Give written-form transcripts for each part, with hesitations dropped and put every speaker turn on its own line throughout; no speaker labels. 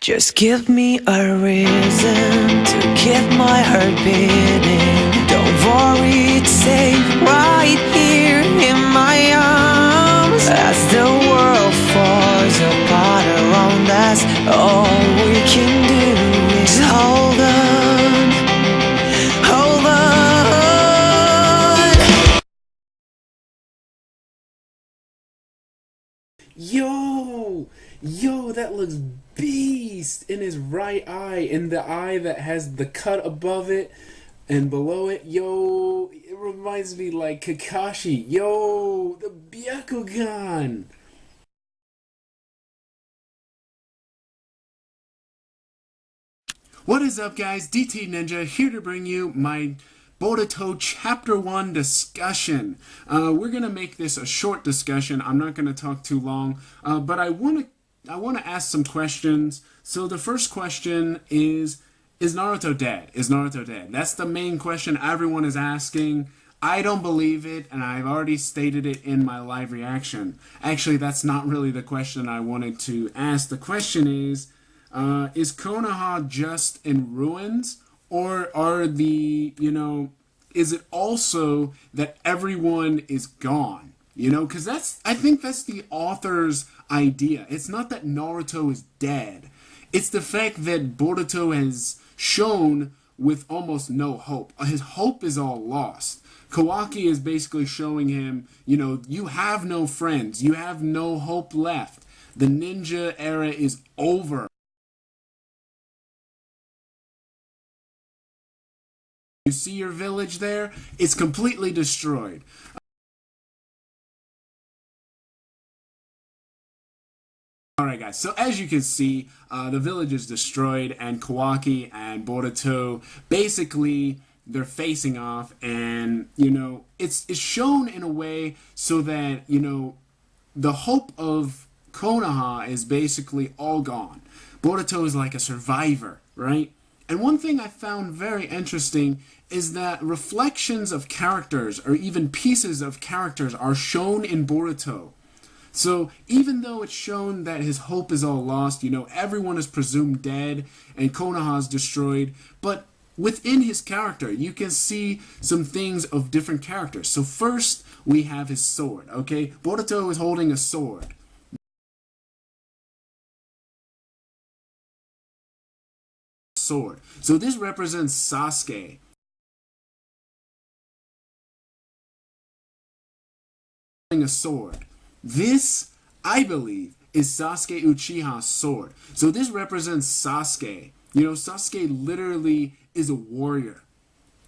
Just give me a reason to keep my heart beating. Don't worry, it's safe right here in my arms. As the world falls apart around us, all we can do is hold on, hold on.
Yo, that looks beast in his right eye, and the eye that has the cut above it and below it. Yo, it reminds me like Kakashi. Yo, the Byakugan. What is up, guys? DT Ninja here to bring you my Boruto Chapter 1 discussion. We're going to make this a short discussion. I'm not going to talk too long, but I want to ask some questions. So the first question is Naruto dead? Is Naruto dead? That's the main question everyone is asking. I don't believe it, and I've already stated it in my live reaction. Actually, that's not really the question I wanted to ask. The question is Konoha just in ruins, or are is it also that everyone is gone? Because I think that's the author's idea. It's not that Naruto is dead. It's the fact that Boruto has shown with almost no hope. His hope is all lost. Kawaki is basically showing him, you have no friends. You have no hope left. The ninja era is over. You see your village there? It's completely destroyed. Alright guys, so as you can see, the village is destroyed, and Kawaki and Boruto, basically, they're facing off, and, it's shown in a way so that, the hope of Konoha is basically all gone. Boruto is like a survivor, right? And one thing I found very interesting is that reflections of characters, or even pieces of characters, are shown in Boruto. So even though it's shown that his hope is all lost, everyone is presumed dead and Konoha is destroyed, but within his character, you can see some things of different characters. So first, we have his sword, okay? Boruto is holding a sword. So this represents Sasuke. A sword. This, I believe, is Sasuke Uchiha's sword. So this represents Sasuke. Sasuke literally is a warrior.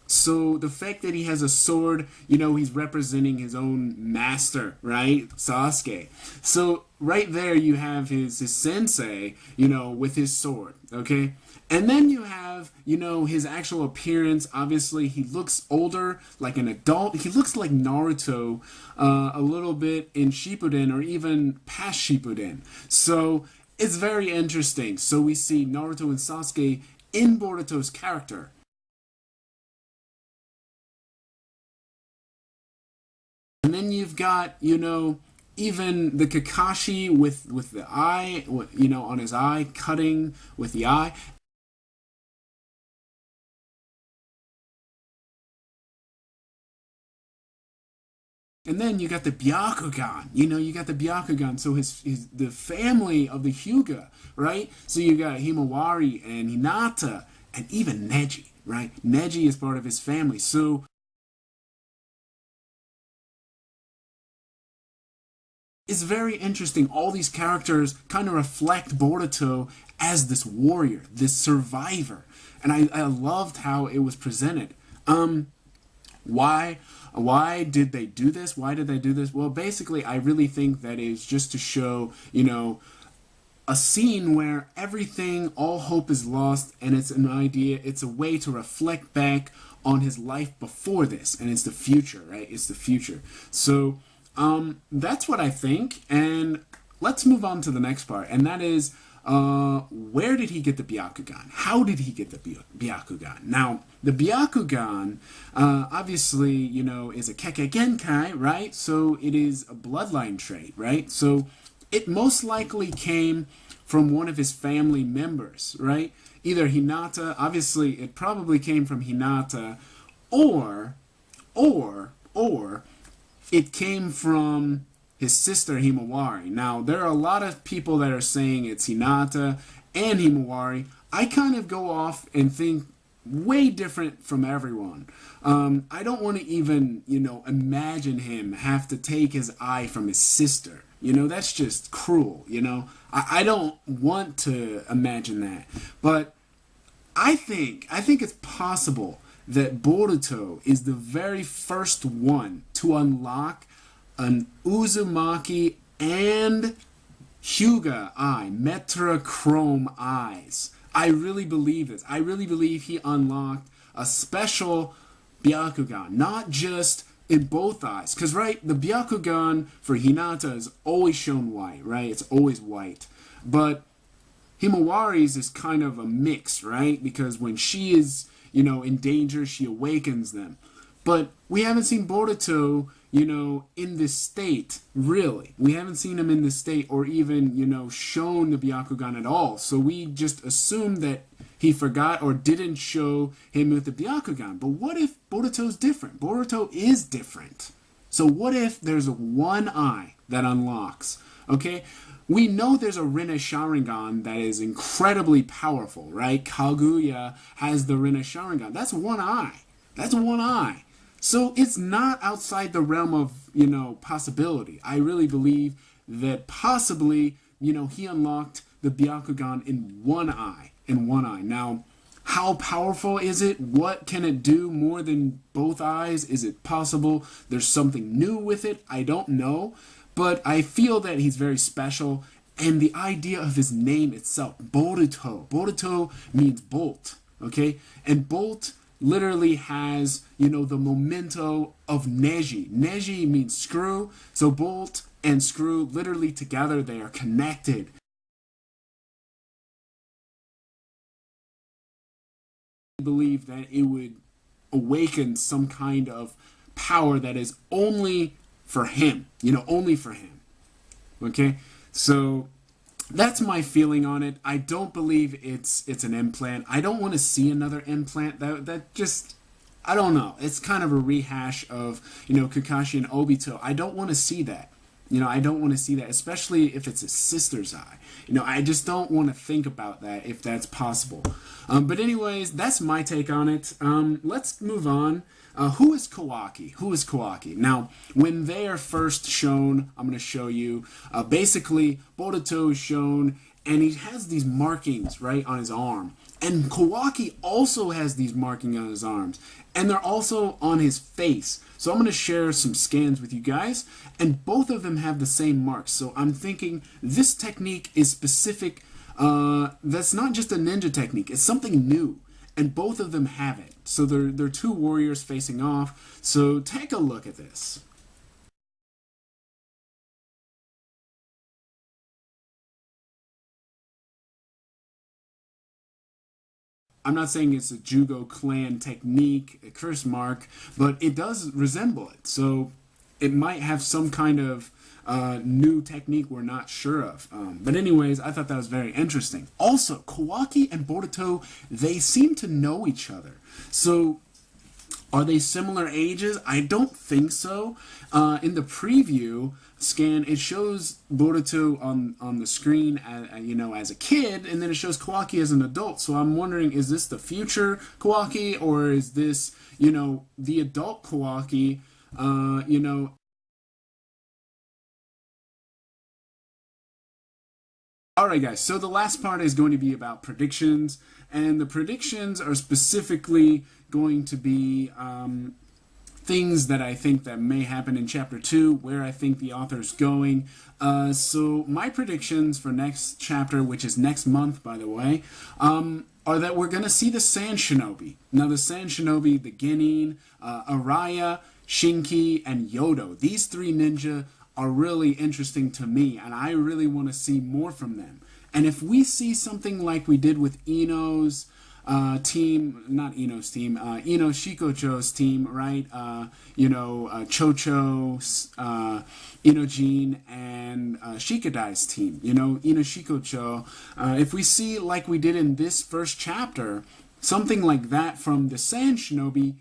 So the fact that he has a sword, he's representing his own master, right? Sasuke. So right there you have his sensei, with his sword, okay? And then you have, his actual appearance. Obviously, he looks older, like an adult. He looks like Naruto a little bit in Shippuden, or even past Shippuden. So it's very interesting. So we see Naruto and Sasuke in Boruto's character. And then you've got, even the Kakashi with the eye, on his eye, cutting with the eye. And then you got the Byakugan, you got the Byakugan, so the family of the Hyuga, right? So you got Himawari and Hinata, and even Neji, right? Neji is part of his family, so it's very interesting. All these characters kind of reflect Boruto as this warrior, this survivor, and I loved how it was presented. Why did they do this? Why did they do this? Well, basically, I really think that is just to show, a scene where everything, all hope is lost, and it's an idea, it's a way to reflect back on his life before this, and it's the future, right? It's the future. So, that's what I think, and let's move on to the next part, and that is, where did he get the Byakugan? How did he get the Byakugan? Now, the Byakugan, obviously, is a Kekkei Genkai, right? So it is a bloodline trait, right? So it most likely came from one of his family members, right? Either Hinata, obviously it probably came from Hinata, or, or it came from his sister Himawari. Now, there are a lot of people that are saying it's Hinata and Himawari. I kind of go off and think way different from everyone. I don't want to even, imagine him have to take his eye from his sister. That's just cruel, I don't want to imagine that. But I think it's possible that Boruto is the very first one to unlock an Uzumaki and Hyuga eye, Metrochrome eyes. I really believe this. I really believe he unlocked a special Byakugan, not just in both eyes. Because, right, the Byakugan for Hinata is always shown white, right? It's always white. But Himawari's is kind of a mix, right? Because when she is, in danger, she awakens them. But we haven't seen Boruto, in this state, really. We haven't seen him in this state or even, shown the Byakugan at all. So we just assumed that he forgot or didn't show him with the Byakugan. But what if Boruto's different? Boruto is different. So what if there's one eye that unlocks? Okay? We know there's a Rinne Sharingan that is incredibly powerful, right? Kaguya has the Rinne Sharingan. That's one eye. That's one eye. So it's not outside the realm of, possibility. I really believe that possibly, he unlocked the Byakugan in one eye. Now, how powerful is it? What can it do more than both eyes? Is it possible there's something new with it? I don't know. But I feel that he's very special. And the idea of his name itself, Boruto. Boruto means bolt, okay? And bolt literally has, the memento of Neji. Neji means screw, so bolt and screw, literally together, they are connected. I believe that it would awaken some kind of power that is only for him, only for him. Okay? So that's my feeling on it. I don't believe it's an implant. I don't want to see another implant. That just, I don't know. It's kind of a rehash of, Kakashi and Obito. I don't want to see that. I don't want to see that, especially if it's his sister's eye. I just don't want to think about that if that's possible. But anyways, that's my take on it. Let's move on. Who is Kawaki? Who is Kawaki? Now, when they are first shown, I'm going to show you. Basically, Boruto is shown, and he has these markings, right, on his arm. And Kawaki also has these markings on his arms. And they're also on his face. So I'm going to share some scans with you guys. And both of them have the same marks. So I'm thinking this technique is specific. That's not just a ninja technique. It's something new. And both of them have it. So they're two warriors facing off. So take a look at this. I'm not saying it's a Jugo clan technique, a curse mark, but it does resemble it. So it might have some kind of new technique we're not sure of. But anyways, I thought that was very interesting. Also, Kawaki and Boruto, they seem to know each other. So are they similar ages? I don't think so. In the preview scan, it shows Boruto on the screen, as a kid, and then it shows Kawaki as an adult. So I'm wondering, is this the future Kawaki, or is this, the adult Kawaki, Alright guys, so the last part is going to be about predictions, and the predictions are specifically going to be things that I think that may happen in Chapter 2, where I think the author's going. So my predictions for next chapter, which is next month by the way, are that we're going to see the Sand Shinobi. Now the Sand Shinobi, the Genin, Araya, Shinki, and Yodo. These three ninja are really interesting to me, and I really want to see more from them. And if we see something like we did with Ino's team, not Ino's team, Ino Shikocho's team, right? Chocho, Inojin, and Shikadai's team, Ino Shikocho. If we see, like we did in this first chapter, something like that from the Sand Shinobi,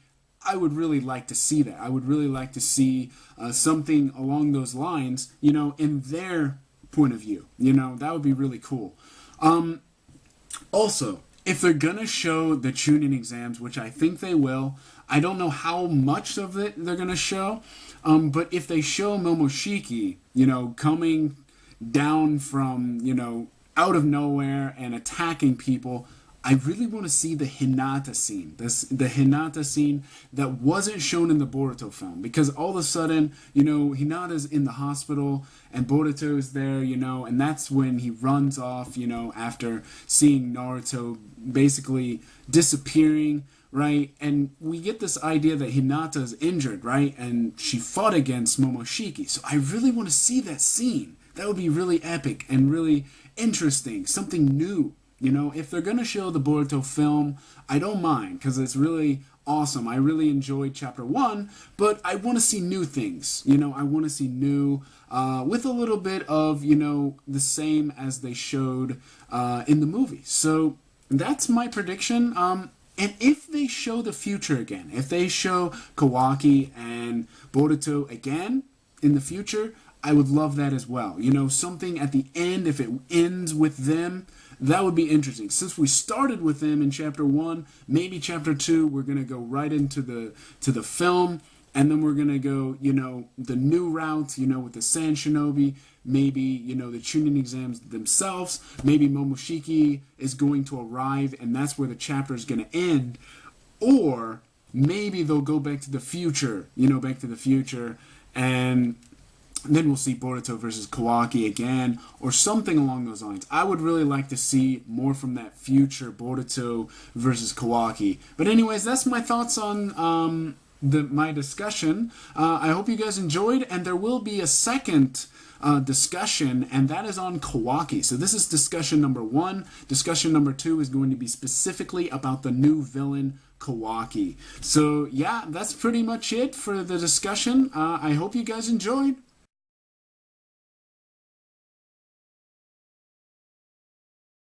I would really like to see that. I would really like to see something along those lines, in their point of view. That would be really cool. Also, if they're gonna show the Chunin exams, which I think they will, I don't know how much of it they're gonna show, but if they show Momoshiki, coming down from, out of nowhere and attacking people, I really want to see the Hinata scene. The Hinata scene that wasn't shown in the Boruto film. Because all of a sudden, Hinata's in the hospital and Boruto is there, and that's when he runs off, after seeing Naruto basically disappearing, right? And we get this idea that Hinata's injured, right? And she fought against Momoshiki. So I really want to see that scene. That would be really epic and really interesting. Something new. If they're going to show the Boruto film, I don't mind, because it's really awesome. I really enjoyed Chapter 1, but I want to see new things. I want to see new, with a little bit of, the same as they showed in the movie. So that's my prediction. And if they show the future again, if they show Kawaki and Boruto again in the future, I would love that as well. Something at the end, if it ends with them, that would be interesting. Since we started with them in Chapter 1, maybe Chapter 2, we're going to go right into the film, and then we're going to go, the new route, with the Sand Shinobi, maybe, the Chunin exams themselves, maybe Momoshiki is going to arrive, and that's where the chapter is going to end, or maybe they'll go back to the future, and then we'll see Boruto versus Kawaki again, or something along those lines. I would really like to see more from that future Boruto versus Kawaki. But anyways, that's my thoughts on my discussion. I hope you guys enjoyed, and there will be a second discussion, and that is on Kawaki. So this is discussion number 1. Discussion number 2 is going to be specifically about the new villain, Kawaki. So yeah, that's pretty much it for the discussion. I hope you guys enjoyed.